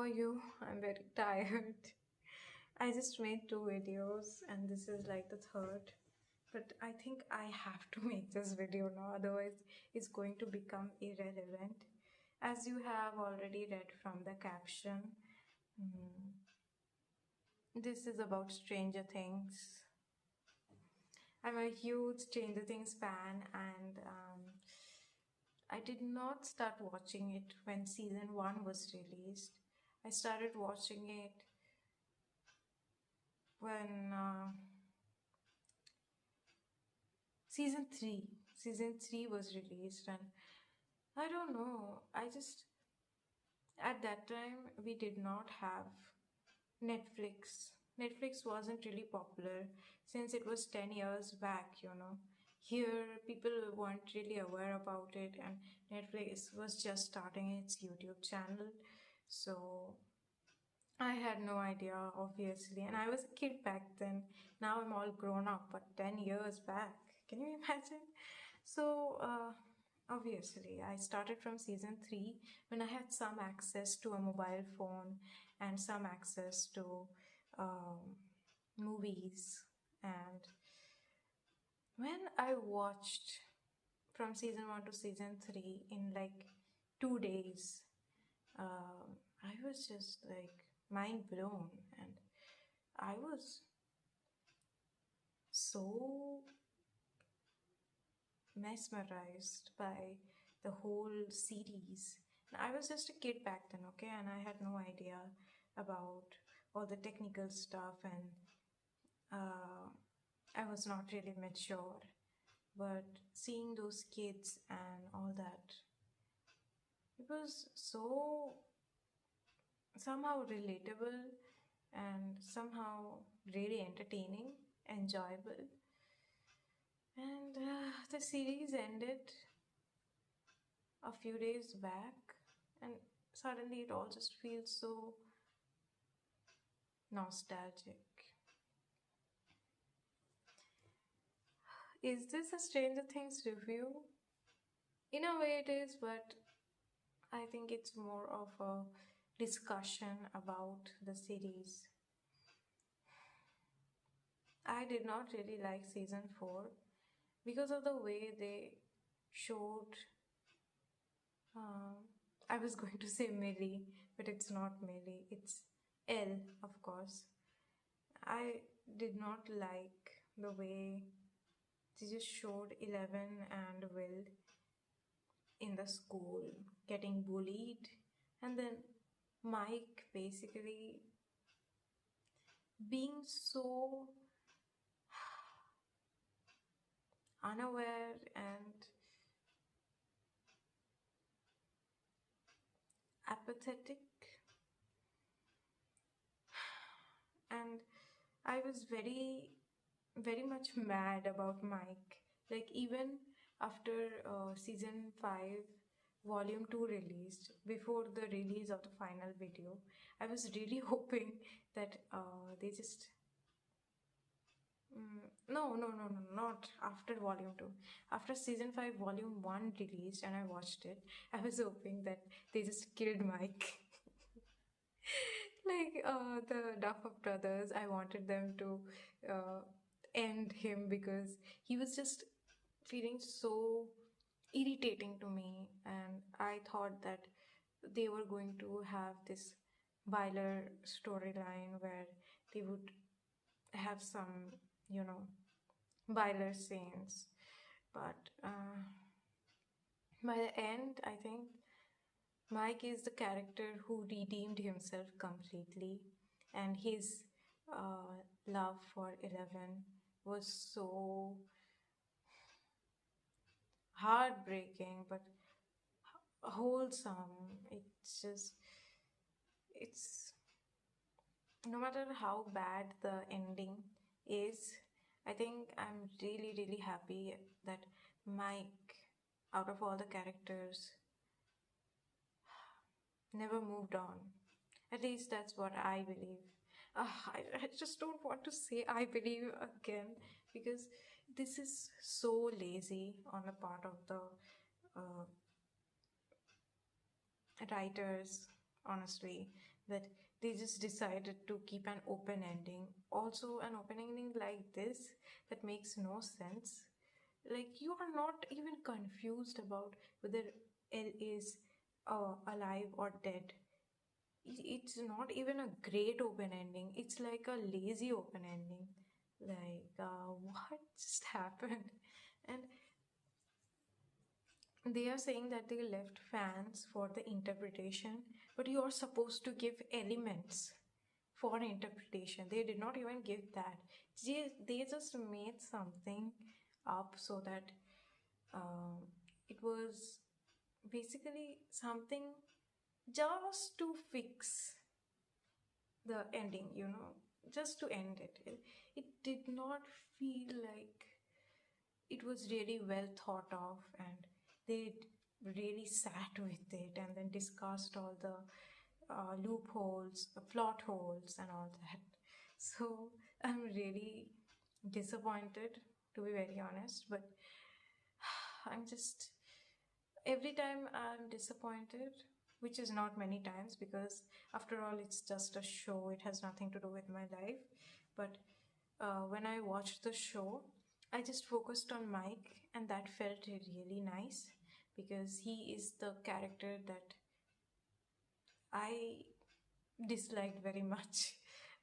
are you? I'm very tired. I just made two videos and this is like the third. But I think I have to make this video now, otherwise, it's going to become irrelevant. As you have already read from the caption, this is about Stranger Things. I'm a huge Stranger Things fan, and I did not start watching it when season 1 was released. I started watching it when season 3 season 3 was released, and I don't know, I just, at that time we did not have Netflix wasn't really popular since it was 10 years back. Here people weren't really aware about it, and Netflix was just starting its YouTube channel. So I had no idea, obviously, and I was a kid back then. Now I'm all grown up, but 10 years back, can you imagine? So, obviously, I started from season 3 when I had some access to a mobile phone and some access to movies. And when I watched from season 1 to season 3 in like 2 days, I was just like mind blown, and I was so mesmerized by the whole series. I was just a kid back then, okay, and I had no idea about all the technical stuff, and I was not really mature. But seeing those kids and all that, it was so somehow relatable and somehow really entertaining, enjoyable. And the series ended a few days back, and suddenly it all just feels so nostalgic. Is this a Stranger Things review? In a way, it is, but I think it's more of a discussion about the series. I did not really like season 4 because of the way they showed. I was going to say Millie, but it's not Millie, it's Elle, of course. I did not like the way they just showed Eleven and Will in the school getting bullied, and then Mike basically being so unaware and apathetic. And I was very, very much mad about Mike. Like, even after season 5, volume 2 released, before the release of the final video, I was really hoping that they just. No, no, no, no, not after volume 2. After season 5, volume 1 released, and I watched it, I was hoping that they just killed Mike. Like the Duffer brothers, I wanted them to uh, end him because he was just feeling so irritating to me, and I thought that they were going to have this Byler storyline where they would have some, you know, Byler scenes. But by the end, I think Mike is the character who redeemed himself completely, and his love for Eleven was so heartbreaking but wholesome. It's no matter how bad the ending is, I think I'm really, really happy that Mike, out of all the characters, never moved on. At least that's what I believe. I just don't want to say I believe again, because this is so lazy on the part of the uh, writers, honestly. that they just decided to keep an open ending. Also, an open ending like this that makes no sense. Like, you are not even confused about whether L is alive or dead. It's not even a great open ending, it's like a lazy open ending. Like, what just happened? And they are saying that they left fans for the interpretation, but you are supposed to give elements for interpretation. They did not even give that. They just made something up so that um, it was basically something just to fix the ending, just to end it. It did not feel like it was really well thought of, and they really sat with it and then discussed all the loopholes, plot holes, and all that. So I'm really disappointed, to be very honest, but I'm just every time I'm disappointed, which is not many times because after all, it's just a show, it has nothing to do with my life. But when I watched the show, I just focused on Mike, and that felt really nice because he is the character that I disliked very much.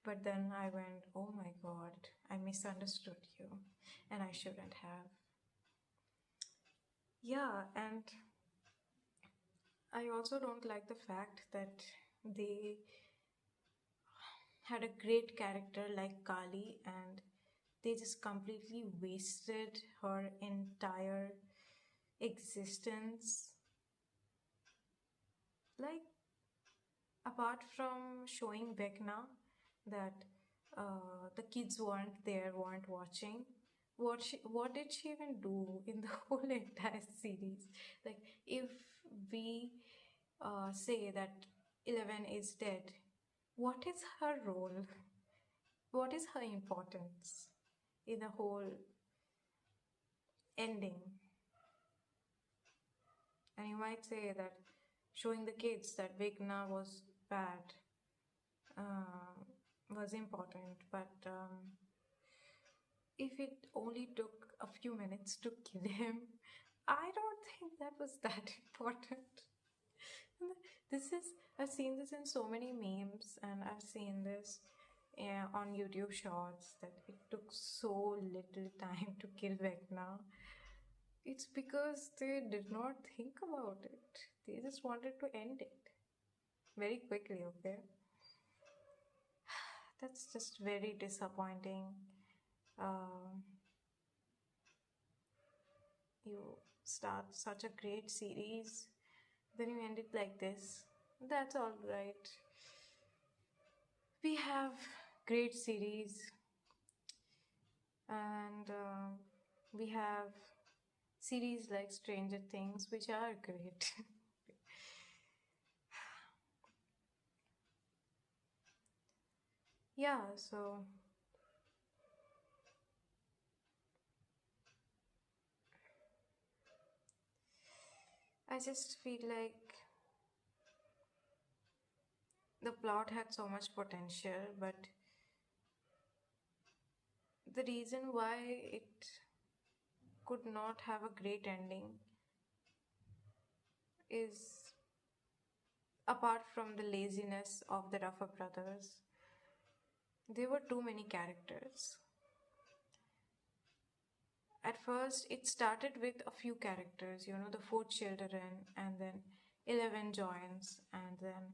But then I went, oh my god, I misunderstood you, and I shouldn't have. Yeah, and I also don't like the fact that they had a great character like Kali and they just completely wasted her entire existence. Like, apart from showing Vecna that the kids weren't there, weren't watching, what did she even do in the whole entire series? Like, if we say that 11 is dead, what is her role? What is her importance in the whole ending? And you might say that showing the kids that Vigna was bad was important, but if it only took a few minutes to kill him, I don't think that was that important. This is, I've seen this in so many memes, and I've seen this on YouTube shorts that it took so little time to kill Vecna. It's because they did not think about it. They just wanted to end it very quickly, okay? That's just very disappointing. Um, you start such a great series, then you end it like this. That's all right. We have great series, and we have series like Stranger Things, which are great. Yeah, so I just feel like the plot had so much potential, but the reason why it could not have a great ending is, apart from the laziness of the Ruffer brothers, there were too many characters. At first, it started with a few characters, the four children, and then 11 joins, and then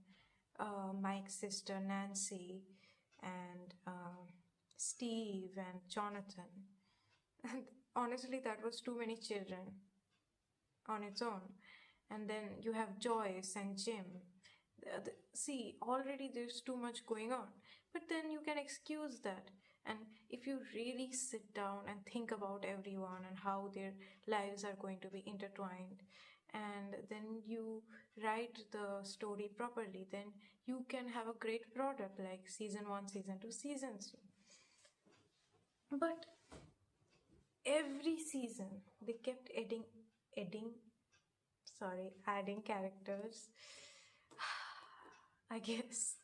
Mike's sister Nancy, and Steve, and Jonathan. And honestly, that was too many children on its own. And then you have Joyce and Jim. See, already there's too much going on, but then you can excuse that. And if you really sit down and think about everyone and how their lives are going to be intertwined, and then you write the story properly, then you can have a great product like season 1, season 2, season 3. But every season they kept adding adding characters. I guess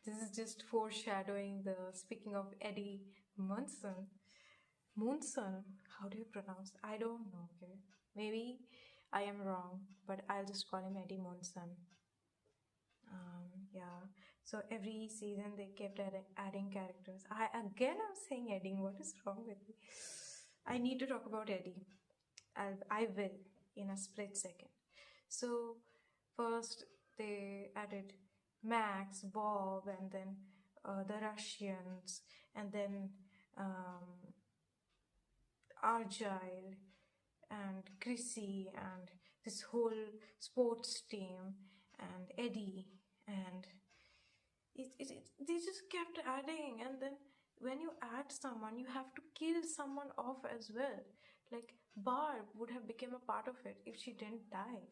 This is just foreshadowing the speaking of Eddie Munson. Munson, how do you pronounce? I don't know. Okay, maybe I am wrong, but I'll just call him Eddie Munson. Yeah. So every season they kept adding characters. I'm saying adding. What is wrong with me? I need to talk about Eddie. I will in a split second. So first they added Max, Bob, and then the Russians, and then um, Argyle, and Chrissy, and this whole sports team, and Eddie, and they just kept adding. And then when you add someone, you have to kill someone off as well. Like Barb would have become a part of it if she didn't die.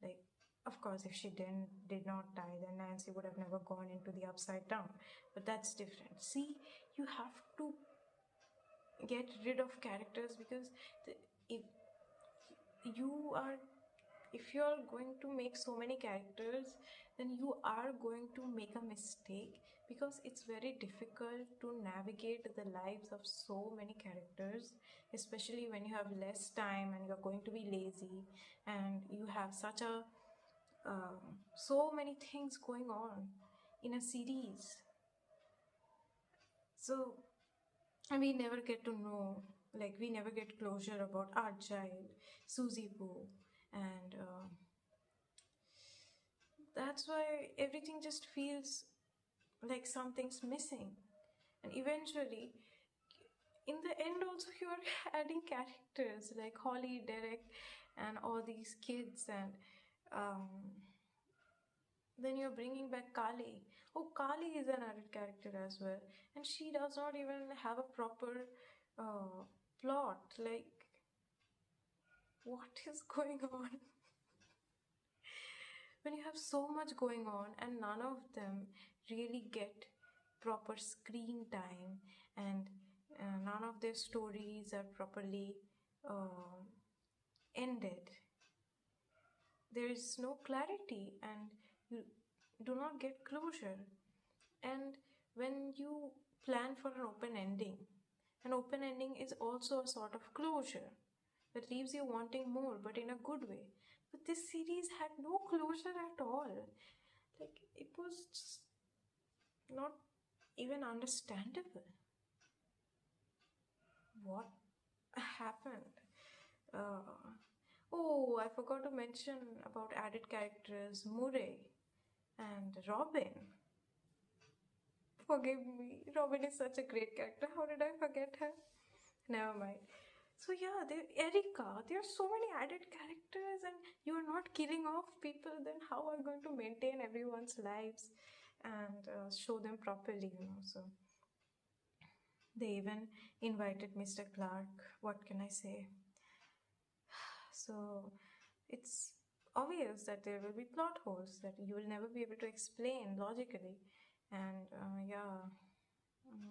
Like, of course, if she did not die, then Nancy would have never gone into the upside down. But that's different. See, you have to get rid of characters because if you are if you are going to make so many characters, then you are going to make a mistake, because it's very difficult to navigate the lives of so many characters, especially when you have less time and you're going to be lazy and you have such a so many things going on in a series. So, and we never get to know, like, we never get closure about Argyle, Susie Boo, and that's why everything just feels like something's missing. And eventually, in the end, also, you're adding characters like Holly, Derek, and all these kids, and um, then you're bringing back Kali. Oh, Kali is an added character as well, and she does not even have a proper plot. Like, what is going on? When you have so much going on and none of them really get proper screen time, and none of their stories are properly uh, ended, there is no clarity and you do not get closure. And when you plan for an open ending is also a sort of closure that leaves you wanting more, but in a good way. But this series had no closure at all. Like, it was just not even understandable. What happened? Oh, I forgot to mention about added characters Murray and Robin. Forgive me, Robin is such a great character. How did I forget her? Never mind. So yeah, Erica, there are so many added characters, and you are not killing off people. Then how are you going to maintain everyone's lives and show them properly? So they even invited Mr. Clark. What can I say? So it's obvious that there will be plot holes that you will never be able to explain logically, and yeah,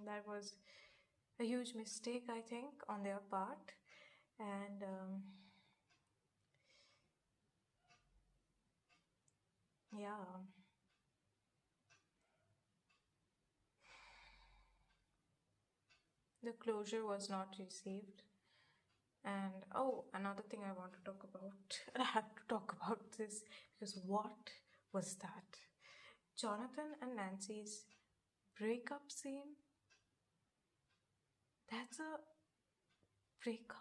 that was a huge mistake, I think, on their part. And yeah, the closure was not received. And oh, another thing I want to talk about, I have to talk about this because what was that? Jonathan and Nancy's breakup scene? That's a breakup.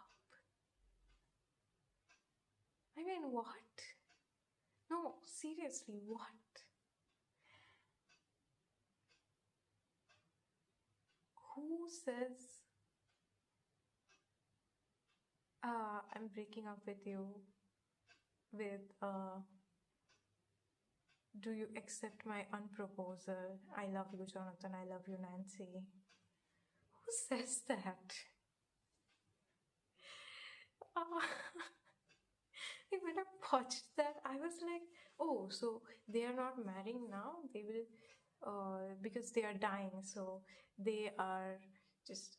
I mean, what? No, seriously, what? Who says, I'm breaking up with you with, do you accept my unproposal? I love you, Jonathan. I love you, Nancy. Who says that? Uh, when I watched that, I was like, oh, so they are not marrying now? They will, because they are dying, so they are just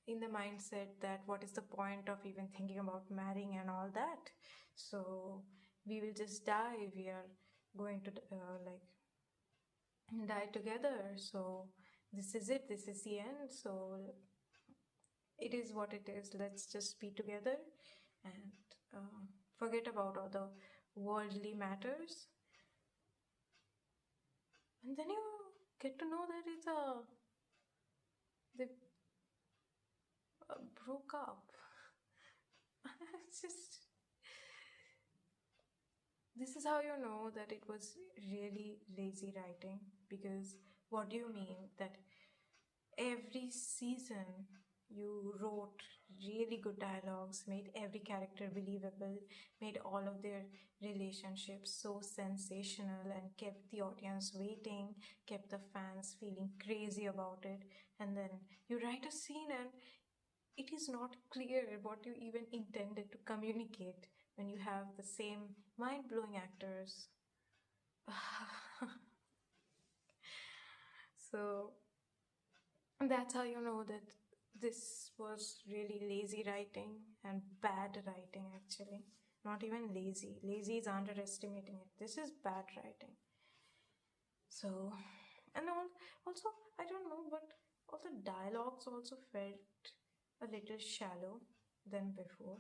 in the mindset that what is the point of even thinking about marrying and all that? So we will just die. We are going to, like, die together. So this is it, this is the end. So it is what it is. Let's just be together and forget about all the worldly matters. And then you get to know that they broke up. It's just, this is how you know that it was really lazy writing. Because what do you mean that every season you wrote really good dialogues, made every character believable, made all of their relationships so sensational, and kept the audience waiting, kept the fans feeling crazy about it. And then you write a scene and it is not clear what you even intended to communicate when you have the same mind blowing actors. So that's how you know that this was really lazy writing and bad writing, actually. Not even lazy. Lazy is underestimating it. This is bad writing. So, and also, I don't know, but all the dialogues also felt a little shallow than before.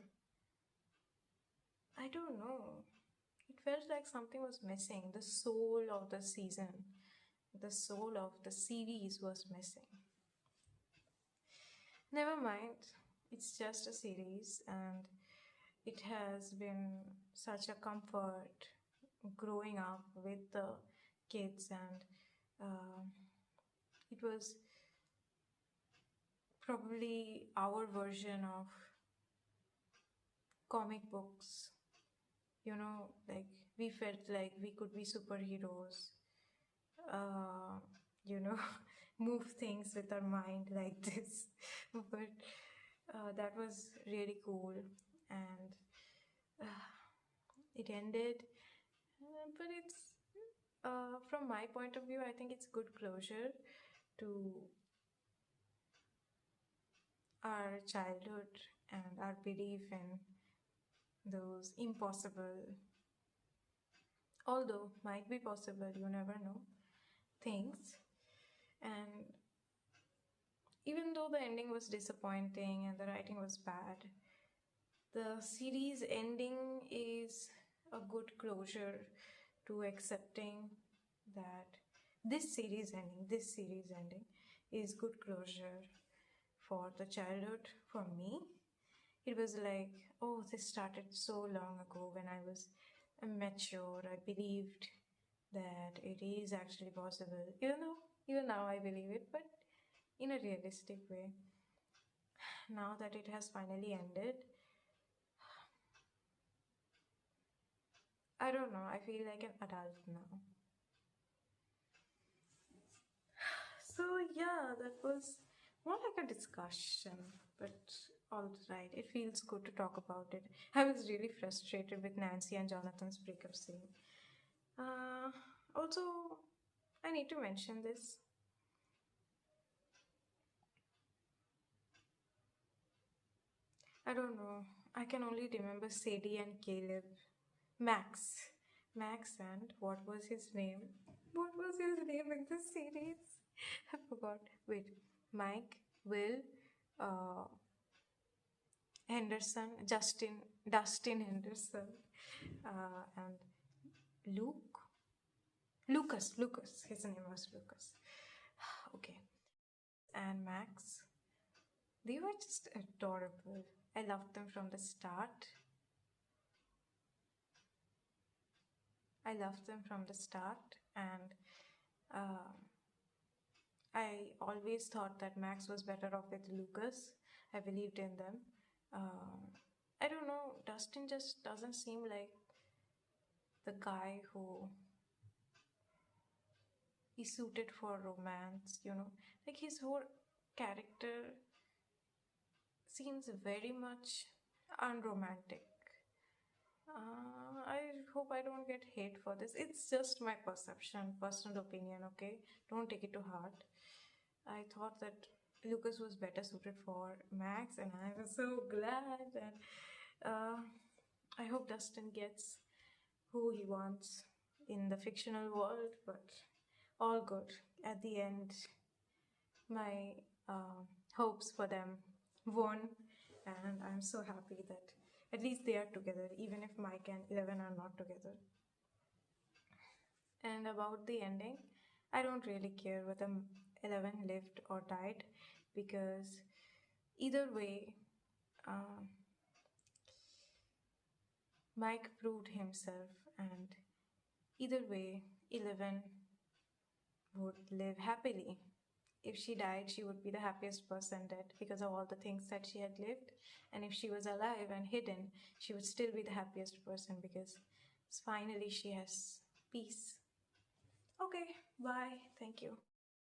I don't know. It felt like something was missing. The soul of the season, the soul of the series was missing. Never mind. It's just a series, and it has been such a comfort growing up with the kids, and uh, it was probably our version of comic books. Like we felt like we could be superheroes, uh, you know, move things with our mind like this. But that was really cool, and it ended. But it's, from my point of view, I think it's good closure to our childhood and our belief in those impossible, although might be possible, you never know, things. And even though the ending was disappointing and the writing was bad, the series ending is a good closure to accepting that this series ending is good closure for the childhood. For me, it was like, oh, this started so long ago when I was mature. I believed that it is actually possible, even now I believe it, but in a realistic way. Now that it has finally ended, I don't know, I feel like an adult now. So yeah, that was more like a discussion, but all right, it feels good to talk about it. I was really frustrated with Nancy and Jonathan's breakup scene. Also, I need to mention this. I don't know. I can only remember Sadie and Caleb. Max. Max and what was his name? What was his name in this series? I forgot. Wait. Mike, Will, uh, Henderson, Dustin Henderson, and Luke. Lucas. His name was Lucas. Okay. And Max. They were just adorable. I loved them from the start. And uh, I always thought that Max was better off with Lucas. I believed in them. I don't know, Dustin just doesn't seem like the guy who is suited for romance. Like his whole character seems very much unromantic. I hope I don't get hate for this. It's just my perception, personal opinion, okay? Don't take it to heart. I thought that Lucas was better suited for Max, and I was so glad. And I hope Dustin gets who he wants in the fictional world. But all good. At the end, my hopes for them won, and I'm so happy that at least they are together, even if Mike and Eleven are not together. And about the ending, I don't really care whether Eleven lived or died, because either way, uh, Mike proved himself, and either way, Eleven would live happily. If she died, she would be the happiest person dead because of all the things that she had lived. And if she was alive and hidden, she would still be the happiest person because finally she has peace. Okay, bye. Thank you.